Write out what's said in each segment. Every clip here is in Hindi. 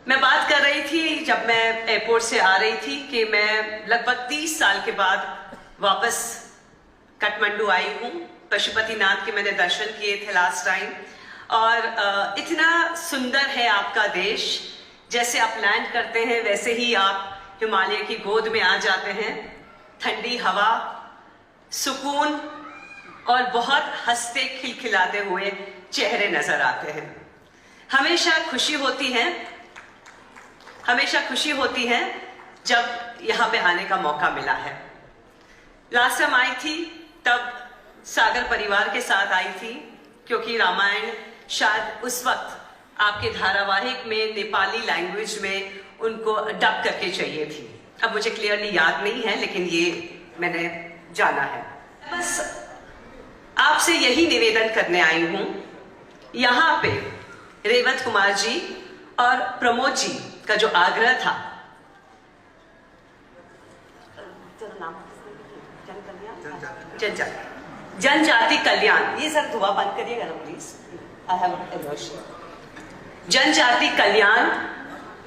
मैं बात कर रही थी जब मैं एयरपोर्ट से आ रही थी कि मैं लगभग 30 साल के बाद वापस काठमांडू आई हूँ। पशुपतिनाथ के मैंने दर्शन किए थे लास्ट टाइम, और इतना सुंदर है आपका देश। जैसे आप लैंड करते हैं वैसे ही आप हिमालय की गोद में आ जाते हैं। ठंडी हवा, सुकून और बहुत हंसते खिलखिलाते हुए चेहरे नजर आते हैं। हमेशा खुशी होती है जब यहाँ पे आने का मौका मिला है। लास्ट टाइम आई थी तब सागर परिवार के साथ आई थी, क्योंकि रामायण शायद उस वक्त आपके धारावाहिक में नेपाली लैंग्वेज में उनको डब करके चाहिए थी। अब मुझे क्लियरली याद नहीं है, लेकिन ये मैंने जाना है। बस आपसे यही निवेदन करने आई हूं। यहाँ पे रेवत कुमार जी और प्रमोद जी का जो आग्रह था, जनजाति कल्याण, ये सर धुआं बंद करिएगा ना प्लीज, आई हैव एलर्जी। जनजाति कल्याण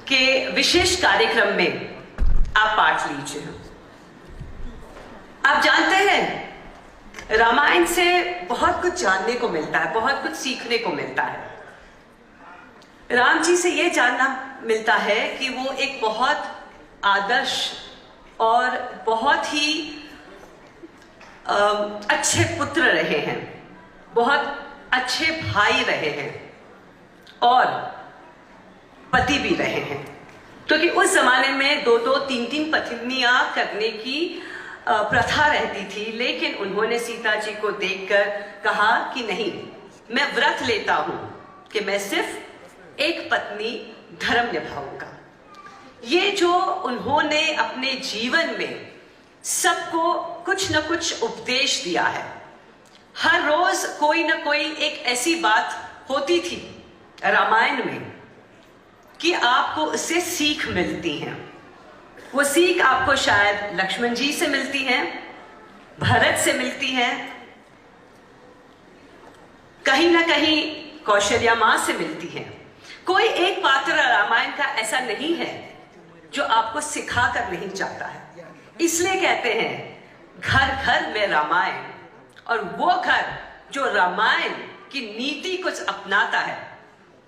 के विशेष कार्यक्रम में आप पार्ट लीजिए। आप जानते हैं रामायण से बहुत कुछ जानने को मिलता है, बहुत कुछ सीखने को मिलता है। राम जी से यह जानना मिलता है कि वो एक बहुत आदर्श और बहुत ही अच्छे पुत्र रहे हैं, बहुत अच्छे भाई रहे हैं और पति भी रहे हैं। क्योंकि उस जमाने में 2-2, 3-3 पत्नियां करने की प्रथा रहती थी, लेकिन उन्होंने सीता जी को देखकर कहा कि नहीं, मैं व्रत लेता हूं कि मैं सिर्फ एक पत्नी धर्म निभाऊंगा। ये जो उन्होंने अपने जीवन में सबको कुछ न कुछ उपदेश दिया है। हर रोज कोई ना कोई एक ऐसी बात होती थी रामायण में कि आपको उससे सीख मिलती है। वो सीख आपको शायद लक्ष्मण जी से मिलती है, भरत से मिलती है, कहीं ना कहीं कौशल्या मां से मिलती है। कोई एक पात्र रामायण का ऐसा नहीं है जो आपको सिखा कर नहीं जाता है। इसलिए कहते हैं घर घर में रामायण, और वो घर जो रामायण की नीति कुछ अपनाता है,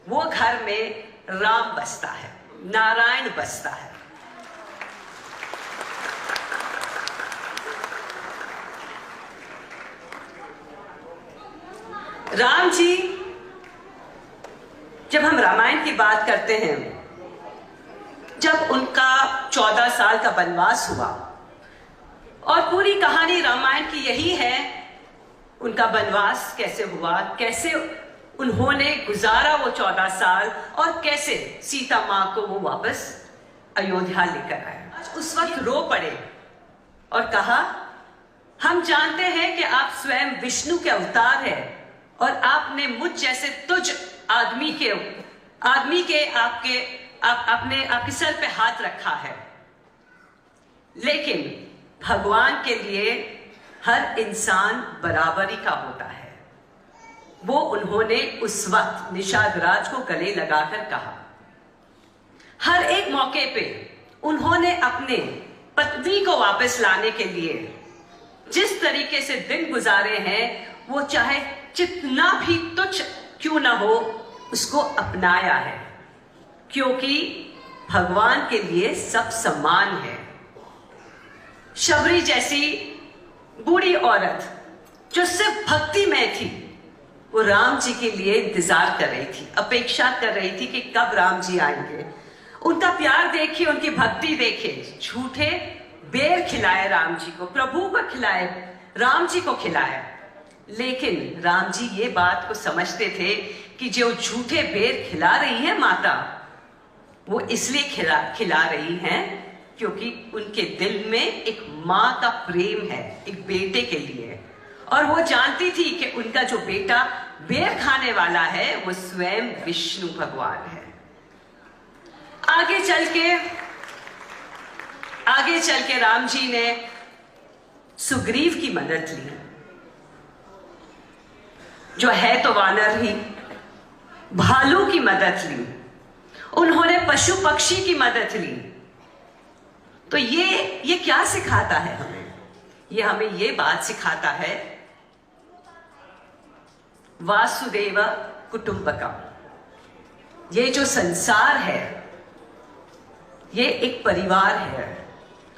वो घर में राम बसता है, नारायण बसता है। राम जी, जब हम रामायण की बात करते हैं, जब उनका 14 साल का वनवास हुआ, और पूरी कहानी रामायण की यही है, उनका वनवास कैसे हुआ, कैसे उन्होंने गुजारा वो 14 साल, और कैसे सीता मां को वो वापस अयोध्या लेकर आए। उस वक्त रो पड़े और कहा, हम जानते हैं कि आप स्वयं विष्णु के अवतार हैं और आपने मुझ जैसे तुझ आदमी के आपके सर पे हाथ रखा है, लेकिन भगवान के लिए हर इंसान बराबरी का होता है। वो उन्होंने उस वक्त निषाद राज को गले लगाकर कहा। हर एक मौके पे उन्होंने अपने पत्नी को वापस लाने के लिए जिस तरीके से दिन गुजारे हैं, वो चाहे जितना भी तुच्छ क्यों ना हो, उसको अपनाया है, क्योंकि भगवान के लिए सब समान है। शबरी जैसी बूढ़ी औरत जो सिर्फ भक्ति में थी, वो राम जी के लिए इंतजार कर रही थी, अपेक्षा कर रही थी कि कब राम जी आएंगे। उनका प्यार देखिए, उनकी भक्ति देखिए। झूठे बेर खिलाए राम जी को, प्रभु को खिलाए, राम जी को खिलाए, लेकिन राम जी ये बात को समझते थे कि जो झूठे बेर खिला रही है माता, वो इसलिए खिला रही हैं क्योंकि उनके दिल में एक माँ का प्रेम है, एक बेटे के लिए। और वो जानती थी कि उनका जो बेटा बेर खाने वाला है, वो स्वयं विष्णु भगवान है। आगे चल के राम जी ने सुग्रीव की मदद ली, जो है तो वानर ही, भालू की मदद ली, उन्होंने पशु पक्षी की मदद ली। तो ये क्या सिखाता है हमें? ये हमें ये बात सिखाता है, वासुदेव कुटुंबकम। ये जो संसार है ये एक परिवार है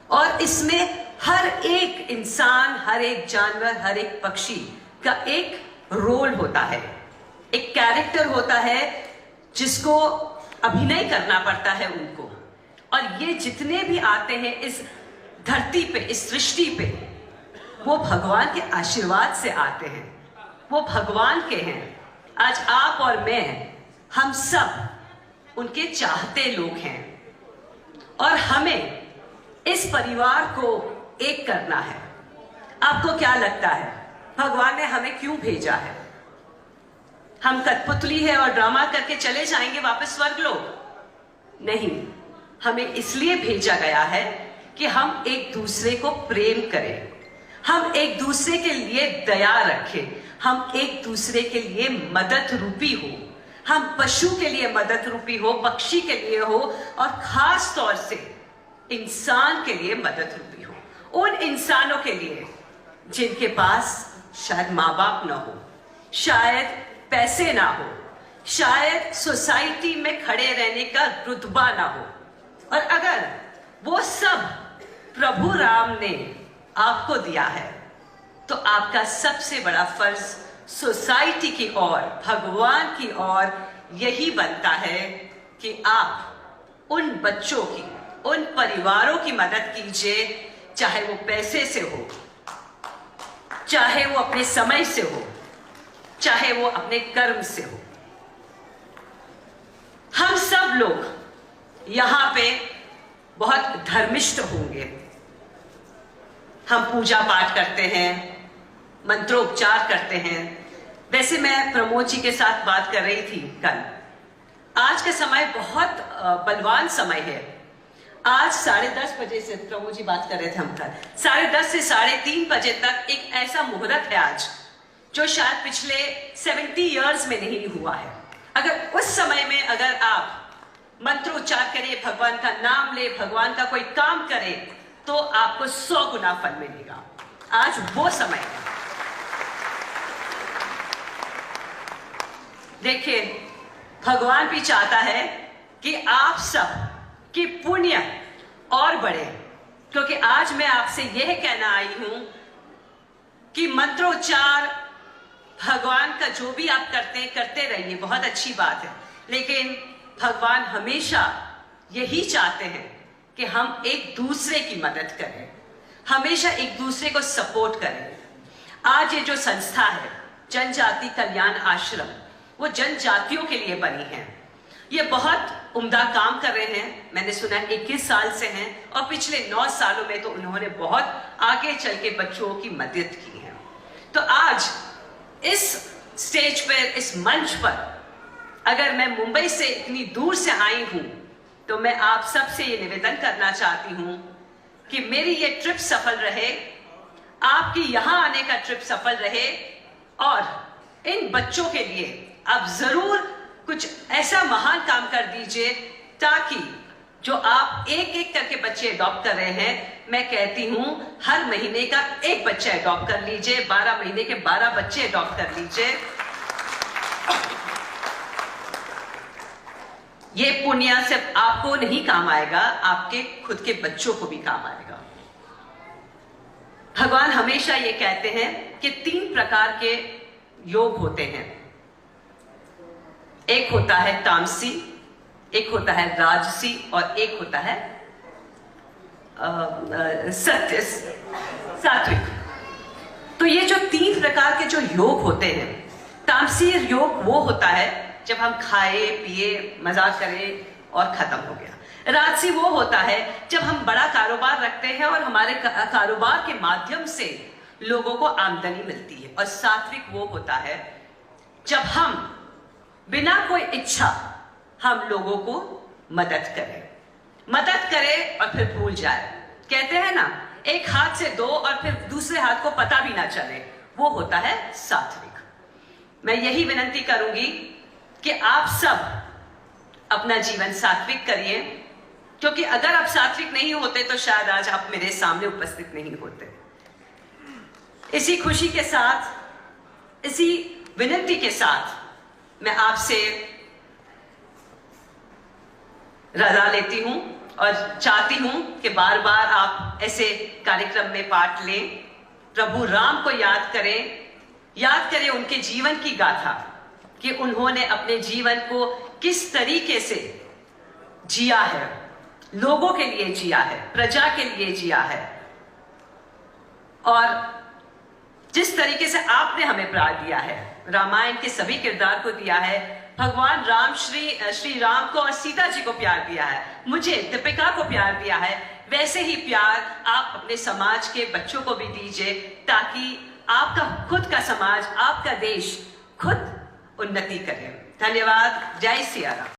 और इसमें हर एक इंसान, हर एक जानवर, हर एक पक्षी का एक रोल होता है, एक कैरेक्टर होता है जिसको अभिनय करना पड़ता है उनको। और ये जितने भी आते हैं इस धरती पे, इस सृष्टि पे, वो भगवान के आशीर्वाद से आते हैं, वो भगवान के हैं। आज आप और मैं, हम सब उनके चाहते लोग हैं और हमें इस परिवार को एक करना है। आपको क्या लगता है भगवान ने हमें क्यों भेजा है? हम कठपुतली है और ड्रामा करके चले जाएंगे वापस स्वर्गलोक? नहीं, हमें इसलिए भेजा गया है कि हम एक दूसरे को प्रेम करें, हम एक दूसरे के लिए दया रखें, हम एक दूसरे के लिए मदद रूपी हो, हम पशु के लिए मदद रूपी हो, पक्षी के लिए हो और खास तौर से इंसान के लिए मदद रूपी हो। उन इंसानों के लिए जिनके पास शायद माँ बाप ना हो, शायद पैसे ना हो, शायद सोसाइटी में खड़े रहने का रुतबा ना हो। और अगर वो सब प्रभु राम ने आपको दिया है तो आपका सबसे बड़ा फर्ज सोसाइटी की ओर, भगवान की ओर यही बनता है कि आप उन बच्चों की, उन परिवारों की मदद कीजिए, चाहे वो पैसे से हो, चाहे वो अपने समय से हो, चाहे वो अपने कर्म से हो। हम सब लोग यहां पे बहुत धर्मिष्ठ होंगे। हम पूजा पाठ करते हैं, मंत्रोपचार करते हैं। वैसे मैं प्रमोद जी के साथ बात कर रही थी कल। आज का समय बहुत बलवान समय है। आज 10:30 बजे से, प्रमोद जी बात कर रहे थे हम कल, 10:30 से 3:30 बजे तक एक ऐसा मुहूर्त है आज जो शायद पिछले 70 इयर्स में नहीं हुआ है। अगर उस समय में अगर आप मंत्रोच्चार करें, भगवान का नाम ले, भगवान का कोई काम करें, तो आपको 100 गुना फल मिलेगा। आज वो समय है। देखिए, भगवान भी चाहता है कि आप सब की पुण्य और बढ़े, क्योंकि आज मैं आपसे यह कहना आई हूं कि मंत्रोच्चार, भगवान का जो भी आप करते रहिए, बहुत अच्छी बात है, लेकिन भगवान हमेशा यही चाहते हैं कि हम एक दूसरे की मदद करें, हमेशा एक दूसरे को सपोर्ट करें। आज ये जो संस्था है जनजाति कल्याण आश्रम, वो जनजातियों के लिए बनी है। ये बहुत उम्दा काम कर रहे हैं। मैंने सुना 21 साल से हैं और पिछले 9 सालों में तो उन्होंने बहुत आगे चल के बच्चों की मदद की है। तो आज इस स्टेज पर, इस मंच पर, अगर मैं मुंबई से इतनी दूर से आई हूं तो मैं आप सबसे ये निवेदन करना चाहती हूं कि मेरी ये ट्रिप सफल रहे, आपकी यहां आने का ट्रिप सफल रहे और इन बच्चों के लिए आप जरूर कुछ ऐसा महान काम कर दीजिए ताकि जो आप एक एक करके बच्चे अडॉप्ट कर रहे हैं, मैं कहती हूं हर महीने का एक बच्चा अडॉप्ट कर लीजिए, 12 महीने के 12 बच्चे अडॉप्ट कर लीजिए। ये पुण्य सिर्फ आपको नहीं काम आएगा, आपके खुद के बच्चों को भी काम आएगा। भगवान हमेशा ये कहते हैं कि 3 प्रकार के योग होते हैं। एक होता है तामसी, एक होता है राजसी और एक होता है सात्विक। तो ये जो 3 प्रकार के जो योग होते हैं, तामसी योग वो होता है जब हम खाए पिए मजाक करें और खत्म हो गया। राजसी वो होता है जब हम बड़ा कारोबार रखते हैं और हमारे कारोबार के माध्यम से लोगों को आमदनी मिलती है। और सात्विक वो होता है जब हम बिना कोई इच्छा हम लोगों को मदद करें और फिर भूल जाए। कहते हैं ना, एक हाथ से 2 और फिर दूसरे हाथ को पता भी ना चले, वो होता है सात्विक। मैं यही विनती करूंगी कि आप सब अपना जीवन सात्विक करिए, क्योंकि अगर आप सात्विक नहीं होते तो शायद आज आप मेरे सामने उपस्थित नहीं होते। इसी खुशी के साथ, इसी विनती के साथ मैं आपसे रजा लेती हूं और चाहती हूं कि बार बार आप ऐसे कार्यक्रम में पार्ट लें। प्रभु राम को याद करें उनके जीवन की गाथा, कि उन्होंने अपने जीवन को किस तरीके से जिया है, लोगों के लिए जिया है, प्रजा के लिए जिया है, और जिस तरीके से आपने हमें प्यार दिया है, रामायण के सभी किरदार को दिया है, भगवान राम श्री राम को और सीता जी को प्यार दिया है, मुझे दीपिका को प्यार दिया है, वैसे ही प्यार आप अपने समाज के बच्चों को भी दीजिए, ताकि आपका खुद का समाज, आपका देश खुद उन्नति करे। धन्यवाद। जय सिया राम।